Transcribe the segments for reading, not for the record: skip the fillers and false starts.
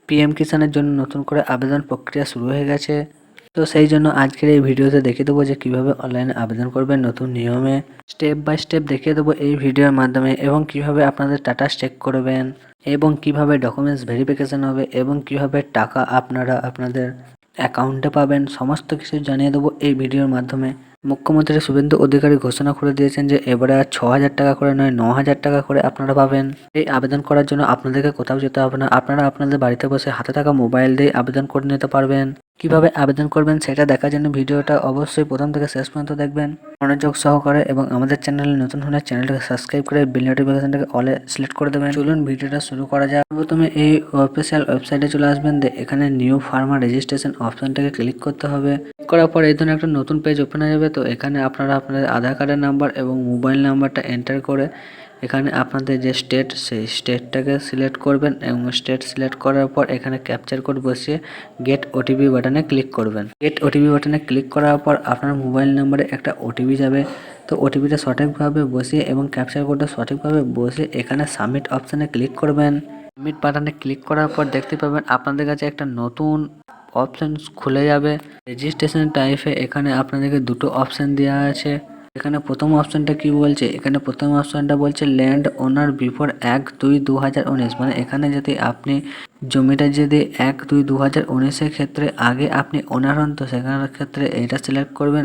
PM কিষাণের জন্য নতুন করে আবেদন প্রক্রিয়া শুরু হয়ে গেছে। তো সেই জন্য আজকের এই ভিডিওতে দেখিয়ে দেবো যে কিভাবে অনলাইনে আবেদন করবেন নতুন নিয়মে। স্টেপ বাই স্টেপ দেখিয়ে দেবো এই ভিডিওর মাধ্যমে, এবং কিভাবে আপনাদের স্ট্যাটাস চেক করবেন, এবং কিভাবে ডকুমেন্টস ভেরিফিকেশন হবে, এবং কিভাবে টাকা আপনারা আপনাদের অ্যাকাউন্টে পাবেন। সমস্ত কিছু জানিয়ে দেবো এই ভিডিওর মাধ্যমে। মুখ্যমন্ত্রী শুভেন্দু অধিকারী ঘোষণা করে দিয়েছেন যে এবারে আর 6,000 টাকা করে নয়, 9,000 টাকা করে আপনারা পাবেন। এই আবেদন করার জন্য আপনাদেরকে কোথাও যেতে হবে না, আপনারা আপনাদের বাড়িতে বসে হাতে থাকা মোবাইল দিয়ে আবেদন করে নিতে পারবেন। কিভাবে আবেদন করবেন সেটা দেখার জন্য ভিডিওটা অবশ্যই প্রথম থেকে শেষ পর্যন্ত দেখবেন মনোযোগ সহকারে, এবং আমাদের চ্যানেলে নতুন হলে চ্যানেলটাকে সাবস্ক্রাইব করে বেল নোটিফিকেশনটাকে অলে সিলেক্ট করে দেবেন। চলুন ভিডিওটা শুরু করা যাক। প্রথমে এই অফিসিয়াল ওয়েবসাইটে চলে আসবেন, এখানে নিউ ফার্মার রেজিস্ট্রেশন অপশনটাকে ক্লিক করতে হবে। করার পর এই ধরনের একটা নতুন পেজ ওপেন হয়ে যাবে। তো এখানে আপনারা আপনাদের আধার কার্ডের নাম্বার এবং মোবাইল নাম্বারটা এন্টার করে এখানে আপনাদের যে স্টেট সেই স্টেটটাকে সিলেক্ট করবেন, এবং স্টেট সিলেক্ট করার পর এখানে ক্যাপচার কোড বসিয়ে গেট ওটিপি বাটনে ক্লিক করবেন। গেট ওটিপি বাটনে ক্লিক করার পর আপনার মোবাইল নাম্বারে একটা ওটিপি যাবে। তো ওটিপিটা সঠিকভাবে বসিয়ে এবং ক্যাপচার কোডটা সঠিকভাবে বসিয়ে এখানে সাবমিট অপশানে ক্লিক করবেন। সাবমিট বাটনে ক্লিক করার পর দেখতে পাবেন আপনাদের কাছে একটা নতুন অপশান খুলে যাবে। রেজিস্ট্রেশন টাইপে এখানে আপনাদেরকে দুটো অপশান দেওয়া আছে। এখানে প্রথম অপশানটা কি বলছে, এখানে প্রথম অপশানটা বলছে ল্যান্ড ওনার বিফোর 1/2/2019, মানে এখানে যদি আপনি জমিটা যদি 1/2/2019 ক্ষেত্রে আগে আপনি ওনার হন, তো সেখানের ক্ষেত্রে এইটা সিলেক্ট করবেন।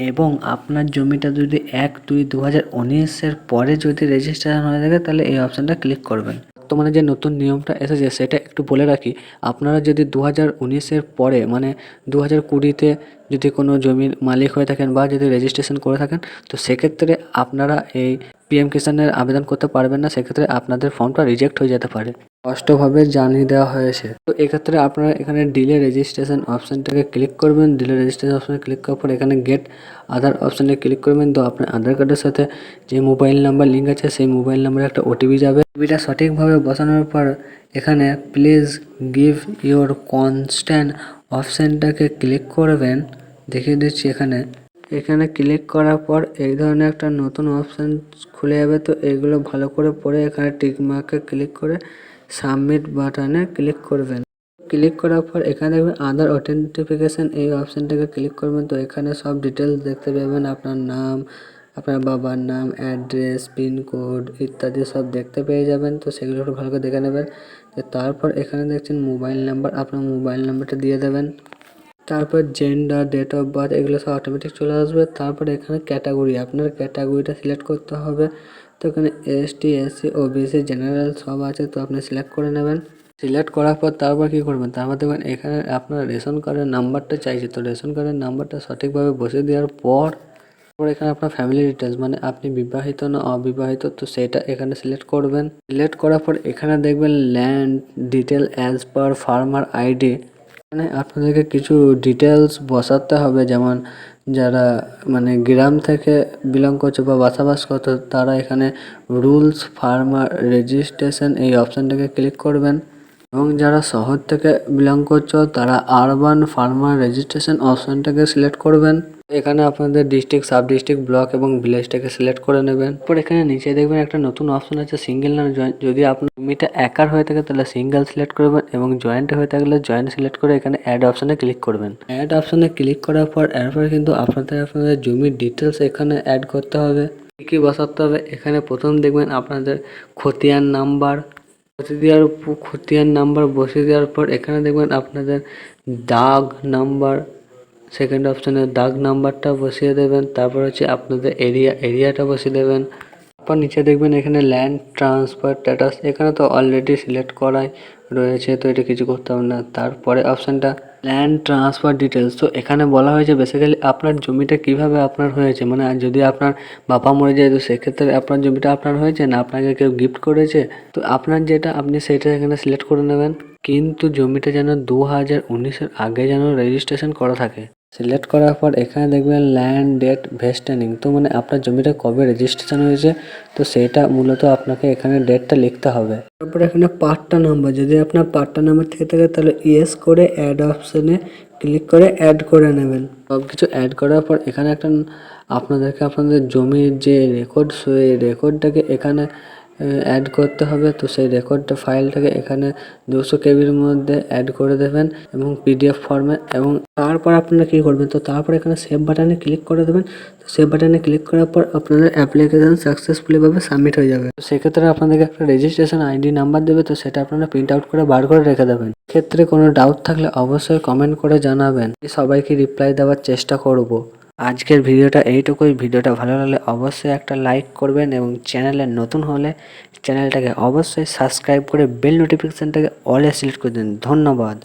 এবং আপনার জমিটা যদি 1/2/2019 পরে যদি রেজিস্ট্রেশন হয়ে থাকে তাহলে এই অপশানটা ক্লিক করবেন। বর্তমানে যে নতুন নিয়মটা এসেছে সেটা একটু বলে রাখি, আপনারা যদি 2019 পরে মানে 2020-তে যদি কোনো জমির মালিক হয়ে থাকেন বা যদি রেজিস্ট্রেশন করে থাকেন, তো সেক্ষেত্রে আপনারা এই পিএম কিষাণের আবেদন করতে পারবেন না। সেক্ষেত্রে আপনাদের ফর্মটা রিজেক্ট হয়ে যেতে পারে, স্পষ্টভাবে জানিয়ে দেওয়া হয়েছে। তো এক্ষেত্রে আপনারা এখানে ডিলে রেজিস্ট্রেশন অপশানটাকে ক্লিক করবেন। ডিলে রেজিস্ট্রেশন অপশানে ক্লিক করার পর এখানে গেট আধার অপশানে ক্লিক করবেন। তো আপনার আধার কার্ডের সাথে যে মোবাইল নাম্বার লিঙ্ক আছে সেই মোবাইল নাম্বারে একটা ওটিপি যাবে। ওটিপিটা সঠিকভাবে বসানোর পর এখানে প্লিজ গিভ ইওর কনস্ট্যান্ট অপশানটাকে ক্লিক করবেন। দেখিয়ে দিচ্ছি এখানে ক্লিক করার পর এই ধরনের একটা নতুন অপশান খুলে যাবে। তো এগুলো ভালো করে পড়ে এখানে টিক মার্কে ক্লিক করে সাবমিট বাটনে ক্লিক করবেন। ক্লিক করার পর এখানে দেখবেন আধার অথেন্টিফিকেশন এই অপশানটাকে ক্লিক করবেন। তো এখানে সব ডিটেলস দেখতে পাবেন, আপনার নাম, আপনার বাবার নাম, অ্যাড্রেস, পিনকোড ইত্যাদি সব দেখতে পেয়ে যাবেন। তো সেগুলো একটু ভালো করে দেখে নেবেন। তো তারপর এখানে দেখছেন মোবাইল নাম্বার, আপনার মোবাইল নাম্বারটা দিয়ে দেবেন। তারপর জেন্ডার, ডেট অফ বার্থ এগুলো সব অটোমেটিক চলে আসবে। তারপর এখানে ক্যাটাগরি, আপনার ক্যাটাগরিটা সিলেক্ট করতে হবে। তো এখানে এসটি, এসসি, ওবিসি, জেনারেল সব আছে, তো আপনি সিলেক্ট করে নেবেন। সিলেক্ট করার পর তারপর কী করবেন, তারপর দেখবেন এখানে আপনার রেশন কার্ডের নাম্বারটা চাইছে। তো রেশন কার্ডের নাম্বারটা সঠিকভাবে বসিয়ে দেওয়ার পর এখানে আপনার ফ্যামিলি ডিটেলস, মানে আপনি বিবাহিত না অবিবাহিত, তো সেটা এখানে সিলেক্ট করবেন। সিলেক্ট করার পর এখানে দেখবেন land detail as per farmer ID, মানে আপনাদেরকে কিছু ডিটেলস বসাতে হবে। যেমন যারা মানে গ্রাম থেকে বিলং করছে বা বসবাস করছে তারা এখানে রুলস ফার্মার রেজিস্ট্রেশন এই অপশানটাকে ক্লিক করবেন, এবং যারা শহর থেকে বিলং করছো তারা আরবান ফার্মার রেজিস্ট্রেশন অপশানটাকে সিলেক্ট করবেন। এখানে আপনাদের ডিস্ট্রিক্ট, সাব ডিস্ট্রিক্ট, ব্লক এবং ভিলেজটাকে সিলেক্ট করে নেবেন। এরপর এখানে নিচে দেখবেন একটা নতুন অপশন আছে সিঙ্গেল না জয়েন্ট। যদি আপনার জমিটা একার হয়ে থাকে তাহলে সিঙ্গেল সিলেক্ট করবেন, এবং জয়েন্ট হয়ে থাকলে জয়েন্ট সিলেক্ট করে এখানে অ্যাড অপশানে ক্লিক করবেন। অ্যাড অপশানে ক্লিক করার পর এরপরে কিন্তু আপনাদের জমির ডিটেলস এখানে অ্যাড করতে হবে। কী বসাতে হবে, এখানে প্রথম দেখবেন আপনাদের খতিয়ান নাম্বার খতিয়ান নাম্বার বসিয়ে দেওয়ার পর এখানে দেখবেন আপনাদের দাগ নাম্বার, সেকেন্ড অপশানে দাগ নাম্বারটা বসিয়ে দেবেন। তারপর হচ্ছে আপনাদের এরিয়াটা বসিয়ে দেবেন। তারপর নিচে দেখবেন এখানে ল্যান্ড ট্রান্সফার স্ট্যাটাস, এখানে তো অলরেডি সিলেক্ট করাই রয়েছে, তো এটা কিছু করতে হবে না। তারপরে অপশানটা ল্যান্ড ট্রান্সফার ডিটেলস, তো এখানে বলা হয়েছে বেসিক্যালি আপনার জমিটা কিভাবে আপনার হয়েছে, মানে যদি আপনার বাবা মরে যায় তো সেক্ষেত্রে আপনার জমিটা আপনার হয়েছে না আপনাকে কেউ গিফট করেছে, তো আপনার যেটা আপনি সেটা এখানে সিলেক্ট করে নেবেন। কিন্তু জমিটা যেন 2019-এর আগে যেন রেজিস্ট্রেশন করা থাকে। সিলেক্ট করার পর এখানে দেখবেন ল্যান্ড ডেট ভেস্টেনিং, তো মানে আপনার জমিটা কবে রেজিস্ট্রেশন হয়েছে, তো সেটা মূলত আপনাকে এখানে ডেটটা লিখতে হবে। তারপর এখানে পাট্টা নাম্বার, যদি আপনার পাট্টা নাম্বার থেকে থাকে তাহলে ইয়েস করে অ্যাড অপশানে ক্লিক করে অ্যাড করে নেবেন। সব কিছু অ্যাড করার পর এখানে আপনাদের জমির যে রেকর্ড সেই রেকর্ডটাকে এখানে অ্যাড করতে হবে। তো সেই রেকর্ডটা ফাইলটাকে এখানে 200 কেবির মধ্যে অ্যাড করে দেবেন এবং পিডিএফ ফর্মে, এবং তারপর আপনারা কী করবেন, তো তারপর এখানে সেভ বাটনে ক্লিক করে দেবেন। তো সেভ বাটনে ক্লিক করার পর আপনাদের অ্যাপ্লিকেশন সাকসেসফুলিভাবে সাবমিট হয়ে যাবে। তো সেক্ষেত্রে আপনাদেরকে একটা রেজিস্ট্রেশন আইডি নাম্বার দেবে, তো সেটা আপনারা প্রিন্ট আউট করে বার করে রেখে দেবেন। ক্ষেত্রে কোনো ডাউট থাকলে অবশ্যই কমেন্ট করে জানাবেন, সবাইকে রিপ্লাই দেওয়ার চেষ্টা করব। আজকের ভিডিওটা এইটুকুই। ভিডিওটা ভালো লাগলে অবশ্যই একটা লাইক করবেন এবং চ্যানেলে নতুন হলে চ্যানেলটাকে অবশ্যই সাবস্ক্রাইব করে বেল নোটিফিকেশানটাকে অলে সিলেক্ট করে দিন। ধন্যবাদ।